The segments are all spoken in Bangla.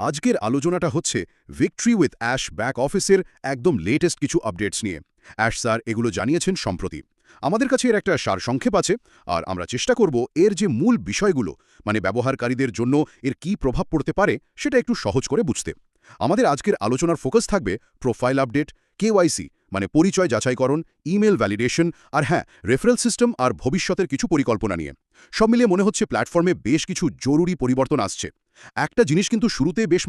আজকের আলোচনাটা হচ্ছে ভিক্টরি উইথ অ্যাশ ব্যাক অফিসের একদম লেটেস্ট কিছু আপডেটস নিয়ে। অ্যাশ স্যার এগুলো জানিয়েছেন সম্প্রতি। আমাদের কাছে এর একটা সারসংক্ষেপ আছে, আর আমরা চেষ্টা করব এর যে মূল বিষয়গুলো, মানে ব্যবহারকারীদের জন্য এর কী প্রভাব পড়তে পারে, সেটা একটু সহজ করে বুঝতে। আমাদের আজকের আলোচনার ফোকাস থাকবে প্রোফাইল আপডেট, কেওয়াইসি মানে পরিচয় যাচাইকরণ, ইমেল ভ্যালিডেশন, আর হ্যাঁ, রেফারেল সিস্টেম আর ভবিষ্যতের কিছু পরিকল্পনা নিয়ে। সব মিলিয়ে মনে হচ্ছে প্ল্যাটফর্মে বেশ কিছু জরুরি পরিবর্তন আসছে। একটা জিনিস কিন্তু শুরুতে বেশ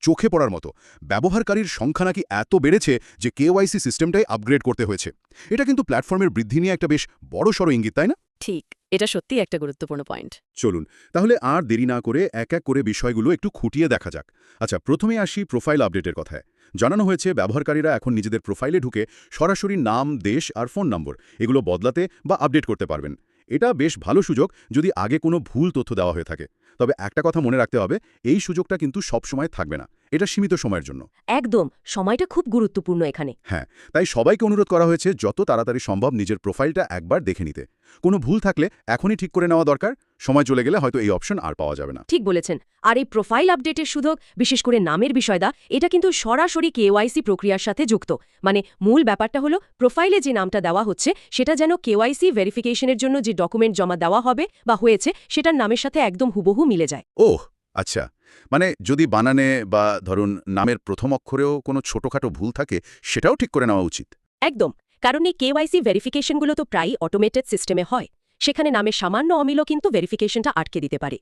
চোখে পড়ার মতো, ব্যবহারকারীর সংখ্যা নাকি এত বেড়েছে যে কেওয়াইসি সিস্টেমটাই আপগ্রেড করতে হয়েছে। এটা কিন্তু প্ল্যাটফর্মের বৃদ্ধি নিয়ে একটা বেশ বড়সড় ইঙ্গিত, তাই না? ঠিক, এটা সত্যিই একটা গুরুত্বপূর্ণ পয়েন্ট। চলুন তাহলে আর দেরি না করে এক এক করে বিষয়গুলো একটু খুঁটিয়ে দেখা যাক। আচ্ছা, প্রথমে আসি প্রোফাইল আপডেটের কথায়। জানানো হয়েছে ব্যবহারকারীরা এখন নিজেদের প্রোফাইলে ঢুকে সরাসরি নাম, দেশ আর ফোন নম্বর এগুলো বদলাতে বা আপডেট করতে পারবেন। এটা বেশ ভালো সুযোগ যদি আগে কোনো ভুল তথ্য দেওয়া হয়ে থাকে। তবে একটা কথা মনে রাখতে হবে, এই সুযোগটা কিন্তু সবসময় থাকবে না, এটা সীমিত সময়ের জন্য। একদম, সময়টা খুব গুরুত্বপূর্ণ এখানে। হ্যাঁ, তাই সবাইকে অনুরোধ করা হয়েছে যত তাড়াতাড়ি সম্ভব নিজের প্রোফাইলটা একবার দেখে নিতে। কোনো ভুল থাকলে এখনই ঠিক করে নেওয়া দরকার, সময় চলে গেলে হয়তো এই অপশন আর পাওয়া যাবে না। ঠিক বলেছেন। আর এই প্রোফাইল আপডেটের সুযোগ, বিশেষ করে নামের বিষয়টা, এটা কিন্তু সরাসরি কেওয়াইসি প্রক্রিয়ার সাথে যুক্ত। মানে মূল ব্যাপারটা হলো প্রোফাইলে যে নামটা দেওয়া হচ্ছে সেটা যেন কেওয়াইসি ভেরিফিকেশনের জন্য যে ডকুমেন্ট জমা দেওয়া হবে বা হয়েছে সেটার নামের সাথে একদম হুবহু মিলে যায়। ওহ আচ্ছা, মানে যদি বানানে বা ধরুন নামের প্রথম অক্ষরেও কোনো ছোটখাটো ভুল থাকে, সেটাও ঠিক করে নেওয়া উচিত। একদম, কারণ এই কেওয়াইসি ভেরিফিকেশনগুলো তো প্রায়ই অটোমেটেড সিস্টেমে হয়। সেখানে নামের সামান্য অমিলও কিন্তু ভেরিফিকেশনটা আটকে দিতে পারে।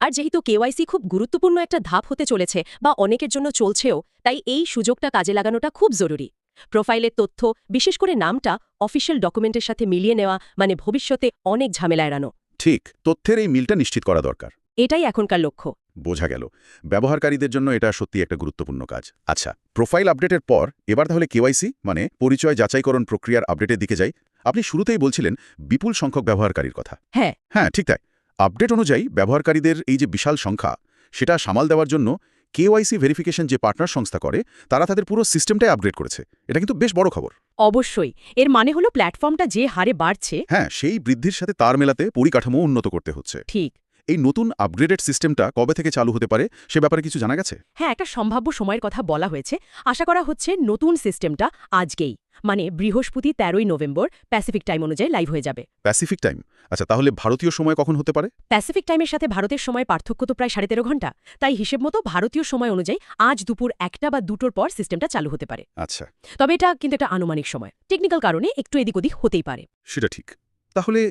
আর যেহেতু কেওয়াইসি খুব গুরুত্বপূর্ণ একটা ধাপ হতে চলেছে বা অনেকের জন্য চলছেও, তাই এই সুযোগটা কাজে লাগানোটা খুব জরুরি। প্রোফাইলের তথ্য, বিশেষ করে নামটা অফিসিয়াল ডকুমেন্টের সাথে মিলিয়ে নেওয়া, মানে ভবিষ্যতে অনেক ঝামেলা এড়ানো। ঠিক, তথ্যের এই মিলটা নিশ্চিত করা দরকার। এটাই এখনকার লক্ষ্য। বোঝা গেল, ব্যবহারকারীদের জন্য এটা সত্যি একটা গুরুত্বপূর্ণ কাজ। আচ্ছা, প্রোফাইল আপডেটের পর এবার তাহলে কেওয়াইসি মানে পরিচয় যাচাইকরণ প্রক্রিয়ার আপডেটের দিকে যাই। আপনি শুরুতেই বলছিলেন বিপুল সংখ্যক ব্যবহারকারীর কথা। হ্যাঁ হ্যাঁ, ঠিক তাই। আপডেট অনুযায়ী ব্যবহারকারীদের এই যে বিশাল সংখ্যা, সেটা সামাল দেওয়ার জন্য কেওয়াইসি ভেরিফিকেশন যে পার্টনার সংস্থা করে, তারা তাদের পুরো সিস্টেমটাই আপগ্রেড করেছে। এটা কিন্তু বেশ বড় খবর। অবশ্যই, এর মানে হলো প্ল্যাটফর্মটা যে হারে বাড়ছে, হ্যাঁ, সেই বৃদ্ধির সাথে তার মেলাতে পরিকাঠামো উন্নত করতে হচ্ছে। ঠিক। এই নতুন আপগ্রেডেড সিস্টেমটা কবে থেকে চালু হতে পারে সে ব্যাপারে কিছু জানা গেছে? হ্যাঁ, একটা সম্ভাব্য সময়ের কথা বলা হয়েছে। আশা করা হচ্ছে নতুন সিস্টেমটা আজকেই, মানে বৃহস্পতি 13ই নভেম্বর প্যাসিফিক টাইম অনুযায়ী লাইভ হয়ে যাবে। Pacific time? আচ্ছা, তাহলে ভারতীয় সময় কখন হতে পারে? প্যাসিফিক টাইমের সাথে ভারতের সময় পার্থক্য তো প্রায় 13.5 ঘন্টা। তাই হিসেব মতো ভারতীয় সময় অনুযায়ী আজ দুপুর 1টা বা 2টোর পর সিস্টেমটা চালু হতে পারে। আচ্ছা, তবে এটা কিন্তু একটা আনুমানিক সময়, টেকনিক্যাল কারণে একটু এদিক ওদিক হতেই পারে। সেটা ঠিক। তাহলে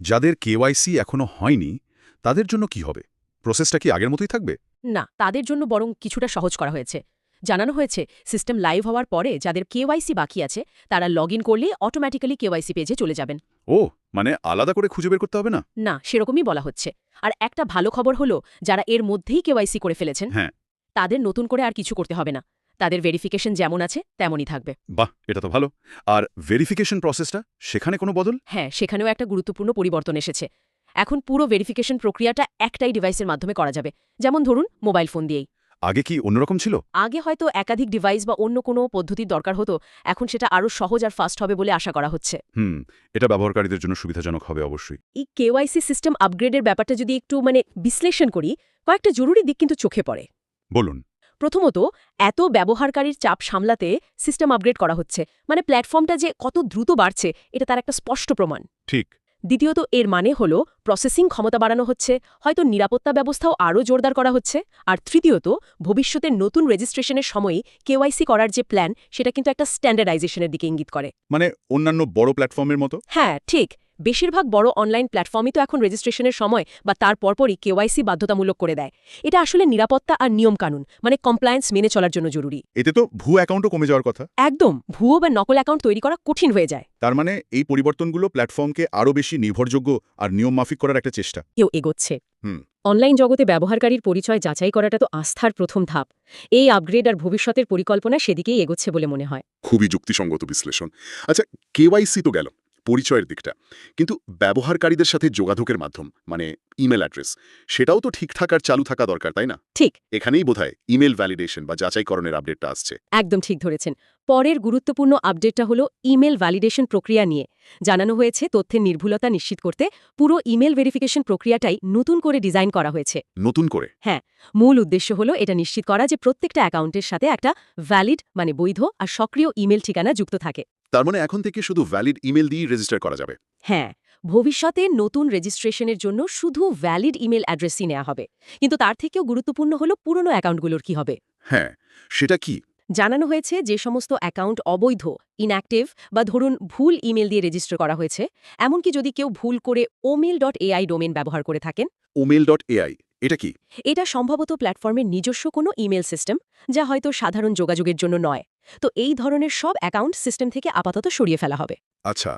যাদের কেওয়াইসি এখনো হয়নি, তাদের জন্য কি হবে? প্রসেসটা কি আগের মতোই থাকবে? না, তাদের জন্য বরং কিছুটা সহজ করা হয়েছে। জানানো হয়েছে সিস্টেম লাইভ হওয়ার পরে যাদের কেওয়াইসি বাকি আছে তারা লগ ইন করলে অটোমেটিক্যালি কেওয়াইসি পেজে চলে যাবেন। ও, মানে আলাদা করে খুঁজে বের করতে হবে না? না, সেরকমই বলা হচ্ছে। আর একটা ভালো খবর হলো, যারা এর মধ্যেই কেওয়াইসি করে ফেলেছেন, হ্যাঁ, তাদের নতুন করে আর কিছু করতে হবে না। তাদের ভেরিফিকেশন যেমন আছে তেমনই থাকবে। বাহ, এটা তো ভালো। আর ভেরিফিকেশন প্রসেসটা, সেখানে কোনো বদল? হ্যাঁ, সেখানেও একটা গুরুত্বপূর্ণ পরিবর্তন এসেছে। এখন পুরো ভেরিফিকেশন প্রক্রিয়াটা একটাই ডিভাইসের মাধ্যমে করা যাবে, যেমন ধরুন মোবাইল ফোন দিয়েই। আগে কি অন্যরকম ছিল? আগে হয়তো একাধিক ডিভাইস বা অন্য কোনো পদ্ধতির দরকার হতো। এখন সেটা আরও সহজ আর ফাস্ট হবে বলে আশা করা হচ্ছে। এটা ব্যবহারকারীদের জন্য সুবিধাজনক হবে অবশ্যই। এই কেওয়াইসি সিস্টেম আপগ্রেডের ব্যাপারটা যদি একটু বিশ্লেষণ করি, কয়েকটা জরুরি দিক কিন্তু চোখে পড়ে। বলুন। প্রথমত, এত ব্যবহারকারীর চাপ সামলাতে সিস্টেম আপগ্রেড করা হচ্ছে, মানে প্ল্যাটফর্মটা যে কত দ্রুত বাড়ছে এটা তার একটা স্পষ্ট প্রমাণ। ঠিক। দ্বিতীয়ত, এর মানে হলো প্রসেসিং ক্ষমতা বাড়ানো হচ্ছে, হয়তো নিরাপত্তা ব্যবস্থাও আরও জোরদার করা হচ্ছে। আর তৃতীয়ত, ভবিষ্যতের নতুন রেজিস্ট্রেশনের সময়ই কেওয়াইসি করার যে প্ল্যান, সেটা কিন্তু একটা স্ট্যান্ডার্ডাইজেশনের দিকে ইঙ্গিত করে। মানে অন্যান্য বড় প্ল্যাটফর্মের মতো? হ্যাঁ, ঠিক। বেশিরভাগ বড় অনলাইন প্ল্যাটফর্মই তো এখন রেজিস্ট্রেশনের সময় বা তার পরপরই কেওয়াইসি বাধ্যতামূলক করে দেয়। এটা আসলে নিরাপত্তা আর নিয়মকানুন, মানে কমপ্লায়েন্স মেনে চলার জন্য জরুরি। এতে তো ভুয়ো অ্যাকাউন্টও কমে যাওয়ার কথা। একদম, ভুয়ো বা নকল অ্যাকাউন্ট তৈরি করা কঠিন হয়ে যায়। তার মানে এই পরিবর্তনগুলো প্ল্যাটফর্মকে আরও বেশি নির্ভরযোগ্য আর নিয়মমাফিক করার একটা চেষ্টা। কেউ এগোচ্ছে। হুম। অনলাইন জগতে ব্যবহারকারীর পরিচয় যাচাই করাটা তো আস্থার প্রথম ধাপ। এই আপগ্রেড আর ভবিষ্যতের পরিকল্পনা সেদিকেই এগোচ্ছে বলে মনে হয়। খুবই যুক্তিসঙ্গত বিশ্লেষণ। আচ্ছা, কেওয়াইসি তো গেল, পরিচয়ের দিকটা, কিন্তু ব্যবহারকারীদের সাথে যোগাযোগের মাধ্যম মানে ইমেল অ্যাড্রেস সেটাও তো ঠিকঠাক আর চালু থাকা দরকার, তাই না? ঠিক, এখানেই বোধহয় ইমেল ভ্যালিডেশন বা যাচাইকরণের আপডেটটা আসছে। একদম ঠিক ধরেছেন। পরের গুরুত্বপূর্ণ আপডেটটা হলো ইমেল ভ্যালিডেশন প্রক্রিয়া নিয়ে। জানানো হয়েছে তথ্যের নির্ভুলতা নিশ্চিত করতে পুরো ইমেল ভেরিফিকেশন প্রক্রিয়াটাই নতুন করে ডিজাইন করা হয়েছে। নতুন করে? হ্যাঁ, মূল উদ্দেশ্য হলো এটা নিশ্চিত করা যে প্রত্যেকটা অ্যাকাউন্টের সাথে একটা ভ্যালিড মানে বৈধ আর সক্রিয় ইমেল ঠিকানা যুক্ত থাকে। তার মানে এখন থেকে শুধু ভ্যালিড ইমেল দিয়েই রেজিস্টার করা যাবে? হ্যাঁ, ভবিষ্যতে নতুন রেজিস্ট্রেশনের জন্য শুধু ভ্যালিড ইমেল অ্যাড্রেসই নেওয়া হবে। কিন্তু তার থেকেও গুরুত্বপূর্ণ হলো পুরনো অ্যাকাউন্টগুলোর কি হবে। হ্যাঁ, সেটা কি? জানানো হয়েছে যে সমস্ত অ্যাকাউন্ট অবৈধ, ইনঅ্যাক্টিভ বা ধরুন ভুল ইমেল দিয়ে রেজিস্টার করা হয়েছে, এমনকি যদি কেউ ভুল করে omail.ai ডোমেন ব্যবহার করে থাকেন। omail.ai এটা কি? এটা সম্ভবত প্ল্যাটফর্মের নিজস্ব কোনো ইমেল সিস্টেম, যা হয়তো সাধারণ যোগাযোগের জন্য নয়। তো এই ধরনের সব অ্যাকাউন্ট সিস্টেম থেকে আপাতত সরিয়ে ফেলা হবে। আচ্ছা,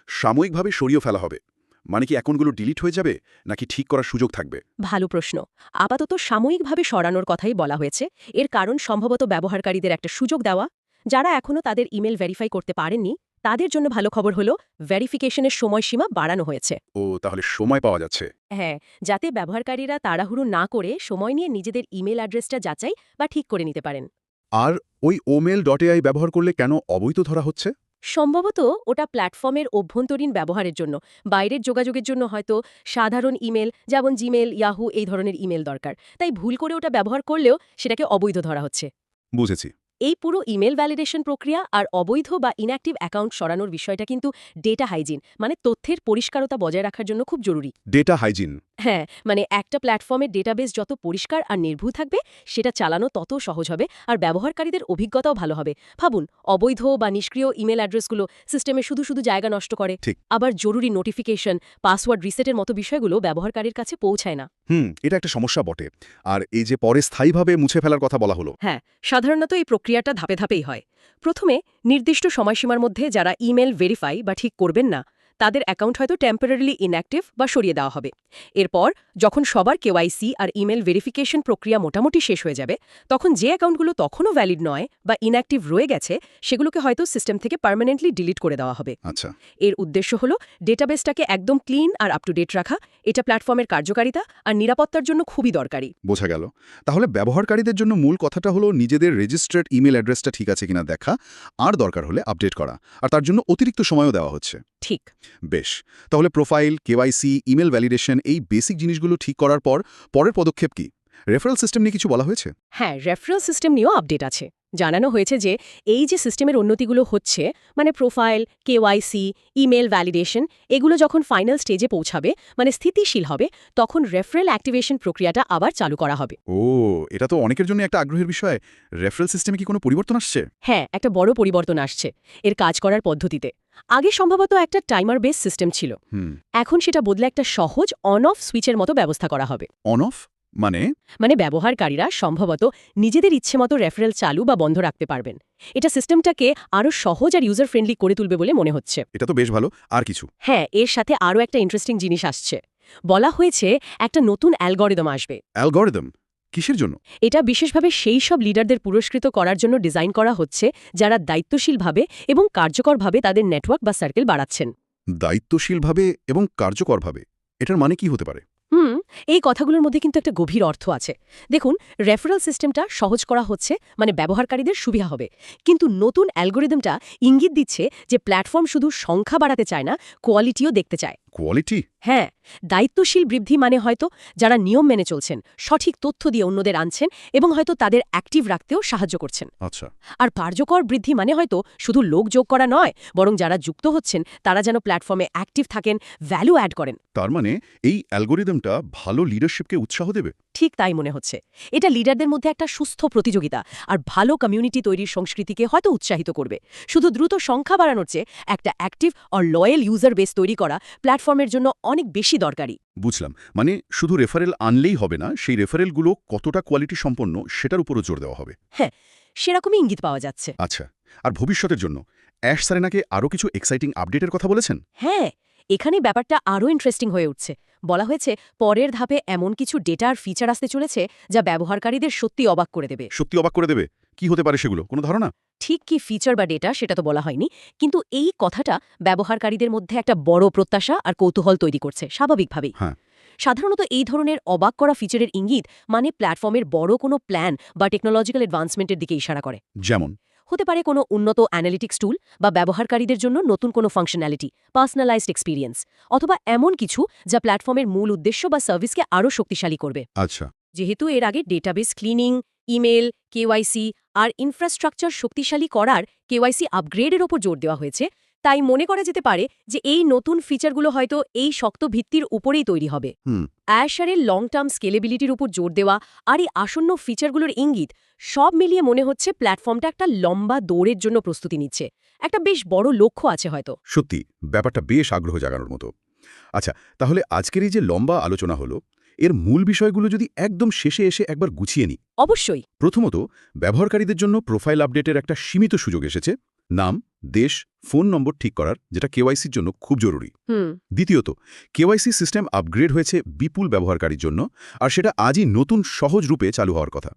সাময়িকভাবে সরিয়ে ফেলা হবে মানে কি অ্যাকাউন্টগুলো ডিলিট হয়ে যাবে নাকি ঠিক করার সুযোগ থাকবে? ভালো প্রশ্ন। আপাতত সাময়িকভাবে সরানোর কথাই বলা হয়েছে। এর কারণ সম্ভবত ব্যবহারকারীদের একটা সুযোগ দেওয়া। যারা এখনও তাদের ইমেল ভেরিফাই করতে পারেননি, তাদের জন্য ভালো খবর হলো ভেরিফিকেশনের সময়সীমা বাড়ানো হয়েছে। ও, তাহলে সময় পাওয়া যাচ্ছে। হ্যাঁ, যাতে ব্যবহারকারীরা তাড়াহুড়ো না করে সময় নিয়ে নিজেদের ইমেল অ্যাড্রেসটা যাচাই বা ঠিক করে নিতে পারেন। আর ওই omail.ai ব্যবহার করলে কেন অবৈধ ধরা হচ্ছে? সম্ভবত ওটা প্ল্যাটফর্মের অভ্যন্তরীণ ব্যবহারের জন্য, বাইরের যোগাযোগের জন্য হয়তো সাধারণ ইমেল যেমন জিমেল, ইয়াহু এই ধরনের ইমেল দরকার। তাই ভুল করে ওটা ব্যবহার করলেও সেটাকে অবৈধ ধরা হচ্ছে। বুঝেছি। এই পুরো ইমেল ভ্যালিডেশন প্রক্রিয়া আর অবৈধ বা ইনঅ্যাক্টিভ অ্যাকাউন্ট সরানোর বিষয়টা কিন্তু ডেটা হাইজিন মানে তথ্যের পরিষ্কারতা বজায় রাখার জন্য খুব জরুরি। Data hygiene? হ্যাঁ, মানে একটা প্ল্যাটফর্মের ডেটাবেস যত পরিষ্কার আর নির্ভুল থাকবে, সেটা চালানো তত সহজ হবে আর ব্যবহারকারীদের অভিজ্ঞতাও ভালো হবে। ভাবুন, অবৈধ বা নিষ্ক্রিয় ইমেল অ্যাড্রেসগুলো সিস্টেমে শুধু শুধু জায়গা নষ্ট করে। ঠিক। আবার জরুরি নোটিফিকেশন, পাসওয়ার্ড রিসেটের মতো বিষয়গুলো ব্যবহারকারীর কাছে পৌঁছায় না। এটা একটা সমস্যা বটে। আর এই যে পরে স্থায়ীভাবে মুছে ফেলার কথা বলা হলো, হ্যাঁ, সাধারণত এই প্রক্রিয়াটা ধাপে ধাপেই হয়। প্রথমে নির্দিষ্ট সময়সীমার মধ্যে যারা ইমেল ভেরিফাই বা ঠিক করবেন না, তাদের অ্যাকাউন্ট হয়তো টেম্পোরারিলি ইনঅ্যাক্টিভ বা সরিয়ে দেওয়া হবে। এরপর যখন সবার কেওয়াইসি আর ইমেল ভেরিফিকেশন প্রক্রিয়া মোটামুটি শেষ হয়ে যাবে, তখন যে অ্যাকাউন্টগুলো তখনও ভ্যালিড নয় বা ইনঅ্যাক্টিভ রয়ে গেছে, সেগুলোকে হয়তো সিস্টেম থেকে পার্মানেন্টলি ডিলিট করে দেওয়া হবে। আচ্ছা, এর উদ্দেশ্য হল ডেটাবেসটাকে একদম ক্লিন আর আপ টু ডেট রাখা। এটা প্ল্যাটফর্মের কার্যকারিতা আর নিরাপত্তার জন্য খুবই দরকারি। বোঝা গেল। তাহলে ব্যবহারকারীদের জন্য মূল কথাটা হলো নিজেদের রেজিস্টার্ড ইমেল অ্যাড্রেসটা ঠিক আছে কিনা দেখা, আর দরকার হলে আপডেট করা, আর তার জন্য অতিরিক্ত সময়ও দেওয়া হচ্ছে। ঠিক। বেশ, তাহলে প্রোফাইল, কেওয়াইসি, ইমেল ভ্যালিডেশন এই বেসিক জিনিসগুলো ঠিক করার পর পরের পদক্ষেপ কি? রেফারেল সিস্টেম নিয়ে কিছু বলা হয়েছে? হ্যাঁ, রেফারেল সিস্টেম নিয়েও আপডেট আছে। জানানো হয়েছে যে এই যে সিস্টেমের উন্নতিগুলো হচ্ছে, মানে প্রোফাইল, কেওয়াইসি, ইমেল ভ্যালিডেশন, এগুলো যখন ফাইনাল স্টেজে পৌঁছাবে, মানে স্থিতিশীল হবে, তখন রেফারেল অ্যাক্টিভেশন প্রক্রিয়াটা আবার চালু করা হবে। ও, এটা তো অনেকের জন্য একটা আগ্রহের বিষয়। রেফারেল সিস্টেমে কি কোনো পরিবর্তন আসছে? হ্যাঁ, একটা বড় পরিবর্তন আসছে এর কাজ করার পদ্ধতিতে। আগে সম্ভবত একটা টাইমার বেস সিস্টেম ছিল। এখন সেটা বদলে একটা সহজ অন অফ সুইচের মতো ব্যবস্থা করা হবে। অন অফ মানে ব্যবহারকারীরা সম্ভবত নিজেদের ইচ্ছেমতো রেফারেল চালু বা বন্ধ রাখতে পারবেন। এটা সিস্টেমটাকে আরও সহজ আর ইউজার ফ্রেন্ডলি করে তুলবে বলে মনে হচ্ছে। এটা তো বেশ ভালো। আর কিছু? হ্যাঁ, এর সাথে আরও একটা ইন্টারেস্টিং জিনিস আসছে। বলা হয়েছে একটা নতুন অ্যালগরিদম আসবে। অ্যালগরিদম? কিসের জন্য? এটা বিশেষভাবে সেই সব লিডারদের পুরস্কৃত করার জন্য ডিজাইন করা হচ্ছে যারা দায়িত্বশীলভাবে এবং কার্যকরভাবে তাদের নেটওয়ার্ক বা সার্কেল বাড়াচ্ছেন। দায়িত্বশীলভাবে এবং কার্যকরভাবে, এটার মানে কি হতে পারে? এই কথাগুলোর মধ্যে কিন্তু একটা গভীর অর্থ আছে। দেখুন, রেফারেল সিস্টেমটা সহজ করা হচ্ছে, মানে ব্যবহারকারীদের সুবিধা হবে। কিন্তু নতুন অ্যালগরিদমটা ইঙ্গিত দিচ্ছে যে প্ল্যাটফর্ম শুধু সংখ্যা বাড়াতে চায় না, কোয়ালিটিও দেখতে চায়। কোয়ালিটি? হ্যাঁ, দায়িত্বশীল বৃদ্ধি মানে হয়তো যারা নিয়ম মেনে চলছেন, সঠিক তথ্য দিয়ে অন্যদের আনছেন এবং হয়তো তাদের অ্যাক্টিভ রাখতেও সাহায্য করছেন। আচ্ছা। আর কার্যকর বৃদ্ধি মানে হয়তো শুধু লোক যোগ করা নয়, বরং যারা যুক্ত হচ্ছেন তারা যেন প্ল্যাটফর্মে অ্যাক্টিভ থাকেন, ভ্যালু অ্যাড করেন। তার মানে এই অ্যালগরিদমটা ভালো লিডারশিপকে উৎসাহ দেবে? ঠিক তাই মনে হচ্ছে। এটা লিডারদের মধ্যে একটা সুস্থ প্রতিযোগিতা আর ভালো কমিউনিটি তৈরির সংস্কৃতিকে হয়তো উৎসাহিত করবে। শুধু দ্রুত সংখ্যা বাড়ানোর চেয়ে একটা অ্যাক্টিভ আর লয়াল ইউজার বেস তৈরি করা প্ল্যাটফর্মের জন্য অনেক বেশি দরকারি। বুঝলাম। মানে শুধু রেফারেল আনলেই হবে না, সেই রেফারেলগুলো কতটা কোয়ালিটি সম্পন্ন সেটার উপরও জোর দেওয়া হবে। হ্যাঁ, সেরকমই ইঙ্গিত পাওয়া যাচ্ছে। আচ্ছা, আর ভবিষ্যতের জন্য অ্যাশ সারেনাকে আরও কিছু এক্সাইটিং আপডেটের কথা বলেছেন? হ্যাঁ, এখানে ব্যাপারটা আরও ইন্টারেস্টিং হয়ে উঠছে। বলা হয়েছে পরের ধাপে এমন কিছু ডেটার ফিচার আসতে চলেছে যা ব্যবহারকারীদের সত্যি অবাক করে দেবে। সত্যি অবাক করে দেবে? কি হতে পারে সেগুলো, কোনো ধারণা? ঠিক কি ফিচার বা ডেটা সেটা তো বলা হয়নি, কিন্তু এই কথাটা ব্যবহারকারীদের মধ্যে একটা বড় প্রত্যাশা আর কৌতূহল তৈরি করছে স্বাভাবিকভাবেই। হ্যাঁ। সাধারণত এই ধরনের অবাক করা ফিচারের ইঙ্গিত মানে প্ল্যাটফর্মের বড় কোনো প্ল্যান বা টেকনোলজিক্যাল অ্যাডভান্সমেন্টের দিকে ইশারা করে। যেমন? হতে পারে কোনো উন্নত অ্যানালিটিক্স টুল বা ব্যবহারকারীদের জন্য নতুন কোনো ফাংশনালিটি, পার্সোনালাইজড এক্সপিরিয়েন্স, অথবা এমন কিছু যা প্ল্যাটফর্মের মূল উদ্দেশ্য বা সার্ভিসকে আরও শক্তিশালী করবে। আচ্ছা। যেহেতু এর আগে ডেটাবেস ক্লিনিং, ইমেল, কেওয়াইসি আর ইনফ্রাস্ট্রাকচার শক্তিশালী করার কেওয়াইসি আপগ্রেডের ওপর জোর দেওয়া হয়েছে, তাই মনে করা যেতে পারে যে এই নতুন ফিচারগুলো হয়তো এই শক্ত ভিত্তির উপরেই তৈরি হবে। অ্যাশারের লং টার্ম স্কেলেবিলিটির উপর জোর দেওয়া আর এই আসন্ন ফিচারগুলোর ইঙ্গিত সব মিলিয়ে মনে হচ্ছে প্ল্যাটফর্মটা একটা লম্বা দৌড়ের জন্য প্রস্তুতি নিচ্ছে। একটা বেশ বড় লক্ষ্য আছে হয়তো। সত্যি ব্যাপারটা বেশ আগ্রহ জাগানোর মতো। আচ্ছা, তাহলে আজকের এই যে লম্বা আলোচনা হলো, এর মূল বিষয়গুলো যদি একদম শেষে এসে একবার গুছিয়ে নিই। অবশ্যই। প্রথমত, ব্যবহারকারীদের জন্য প্রোফাইল আপডেটের একটা সীমিত সুযোগ এসেছে, নাম, দেশ, ফোন নম্বর ঠিক করার, যেটা কেওয়াইসির জন্য খুব জরুরি। দ্বিতীয়ত, কেওয়াইসি সিস্টেম আপগ্রেড হয়েছে বিপুল ব্যবহারকারীর জন্য, আর সেটা আজই নতুন সহজ রূপে চালু হওয়ার কথা।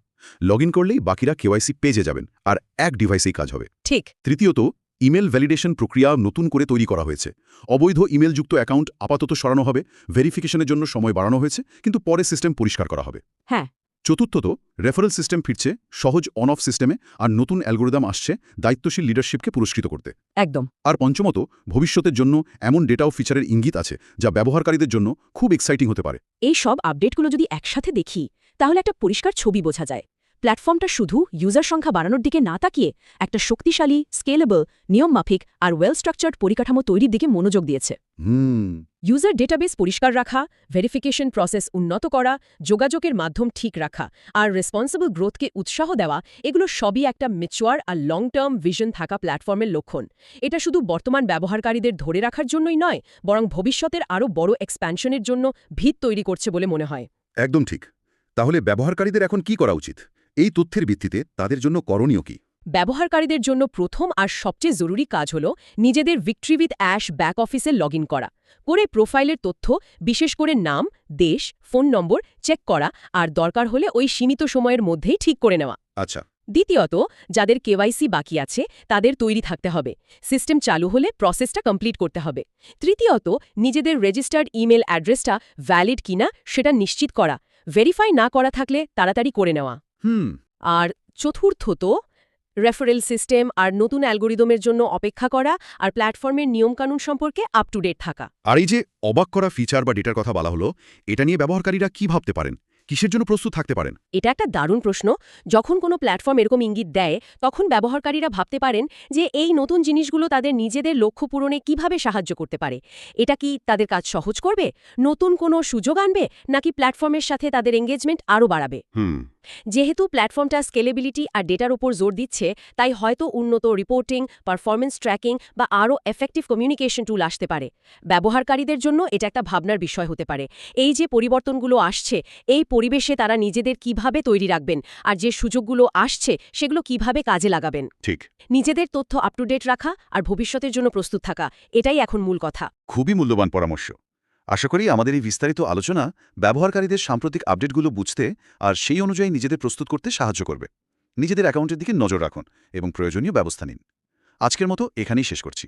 লগ ইন করলেই বাকিরা কেওয়াইসি পেজে যাবেন, আর এক ডিভাইসেই কাজ হবে। ঠিক। তৃতীয়ত, ইমেল ভ্যালিডেশন প্রক্রিয়া নতুন করে তৈরি করা হয়েছে। অবৈধ ইমেলযুক্ত অ্যাকাউন্ট আপাতত সরানো হবে, ভেরিফিকেশনের জন্য সময় বাড়ানো হয়েছে, কিন্তু পরে সিস্টেম পরিষ্কার করা হবে। হ্যাঁ। চতুর্থত, রেফারেল সিস্টেম ফিরছে সহজ অন অফ সিস্টেমে, আর নতুন অ্যালগোরিদম আসছে দায়িত্বশীল লিডারশিপকে পুরস্কৃত করতে। একদম। আর পঞ্চমত, ভবিষ্যতের জন্য এমন ডেটা ও ফিচারের ইঙ্গিত আছে যা ব্যবহারকারীদের জন্য খুব এক্সাইটিং হতে পারে। এই সব আপডেটগুলো যদি একসাথে দেখি, তাহলে একটা পরিষ্কার ছবি বোঝা যায়। প্ল্যাটফর্মটা শুধু ইউজার সংখ্যা বাড়ানোর দিকে না তাকিয়ে একটা শক্তিশালী, স্কেলেবল, নিয়মমাফিক আর ওয়েল স্ট্রাকচার্ড পরিকাঠামো তৈরির দিকে মনোযোগ দিয়েছে। ইউজার ডেটাবেস পরিষ্কার রাখা, ভেরিফিকেশন প্রসেস উন্নত করা, যোগাযোগের মাধ্যম ঠিক রাখা আর রেসপন্সিবল গ্রোথকে উৎসাহ দেওয়া, এগুলো সবই একটা ম্যাচিউর আর লং টার্ম ভিশন থাকা প্ল্যাটফর্মের লক্ষণ। এটা শুধু বর্তমান ব্যবহারকারীদের ধরে রাখার জন্যই নয়, বরং ভবিষ্যতের আরও বড় এক্সপ্যানশনের জন্য ভিত তৈরি করছে বলে মনে হয়। একদম ঠিক। তাহলে ব্যবহারকারীদের এখন কি করা উচিত? এই তথ্যের ভিত্তিতে তাদের জন্য করণীয় কি? ব্যবহারকারীদের জন্য প্রথম আর সবচেয়ে জরুরি কাজ হল নিজেদের ভিক্টরি উইথ অ্যাশ ব্যাক অফিসে লগ ইন করা, করে প্রোফাইলের তথ্য, বিশেষ করে নাম, দেশ, ফোন নম্বর চেক করা, আর দরকার হলে ওই সীমিত সময়ের মধ্যেই ঠিক করে নেওয়া। আচ্ছা। দ্বিতীয়ত, যাদের কেওয়াইসি বাকি আছে তাদের তৈরি থাকতে হবে, সিস্টেম চালু হলে প্রসেসটা কমপ্লিট করতে হবে। তৃতীয়ত, নিজেদের রেজিস্টার্ড ইমেল অ্যাড্রেসটা ভ্যালিড কিনা সেটা নিশ্চিত করা, ভেরিফাই না করা থাকলে তাড়াতাড়ি করে নেওয়া। আর চতুর্থত, রেফারেল সিস্টেম আর নতুন অ্যালগোরিদমের জন্য অপেক্ষা করা আর প্ল্যাটফর্মের নিয়মকানুন সম্পর্কে আপ টু ডেট থাকা। আর এই যে অবাক করা ফিচার বা ডেটার কথা বলা হলো, এটা নিয়ে ব্যবহারকারীরা কি ভাবতে পারেন, কিসের জন্য প্রস্তুত থাকতে পারেন? এটা একটা দারুণ প্রশ্ন। যখন কোনো প্ল্যাটফর্ম এরকম ইঙ্গিত দেয়, তখন ব্যবহারকারীরা ভাবতে পারেন যে এই নতুন জিনিসগুলো তাদের নিজেদের লক্ষ্য পূরণে কিভাবে সাহায্য করতে পারে। এটা কি তাদের কাজ সহজ করবে, নতুন কোনো সুযোগ আনবে, নাকি প্ল্যাটফর্মের সাথে তাদের এঙ্গেজমেন্ট আরও বাড়াবে? যেহেতু প্ল্যাটফর্মটা স্কেলেবিলিটি আর ডেটার উপর জোর দিচ্ছে, তাই হয়তো উন্নত রিপোর্টিং, পারফরমেন্স ট্র্যাকিং বা আরও এফেক্টিভ কমিউনিকেশন টুল আসতে পারে। ব্যবহারকারীদের জন্য এটা একটা ভাবনার বিষয় হতে পারে। এই যে পরিবর্তনগুলো আসছে, এই পরিবেশে তারা নিজেদের কিভাবে তৈরি রাখবেন, আর যে সুযোগগুলো আসছে সেগুলো কিভাবে কাজে লাগাবেন। ঠিক। নিজেদের তথ্য আপ টু ডেট রাখা আর ভবিষ্যতের জন্য প্রস্তুত থাকা, এটাই এখন মূল কথা। খুবই মূল্যবান পরামর্শ। আশা করি আমাদের এই বিস্তারিত আলোচনা ব্যবহারকারীদের সাম্প্রতিক আপডেটগুলো বুঝতে আর সেই অনুযায়ী নিজেদের প্রস্তুত করতে সাহায্য করবে। নিজেদের অ্যাকাউন্টের দিকে নজর রাখুন এবং প্রয়োজনীয় ব্যবস্থা নিন। আজকের মতো এখানেই শেষ করছি।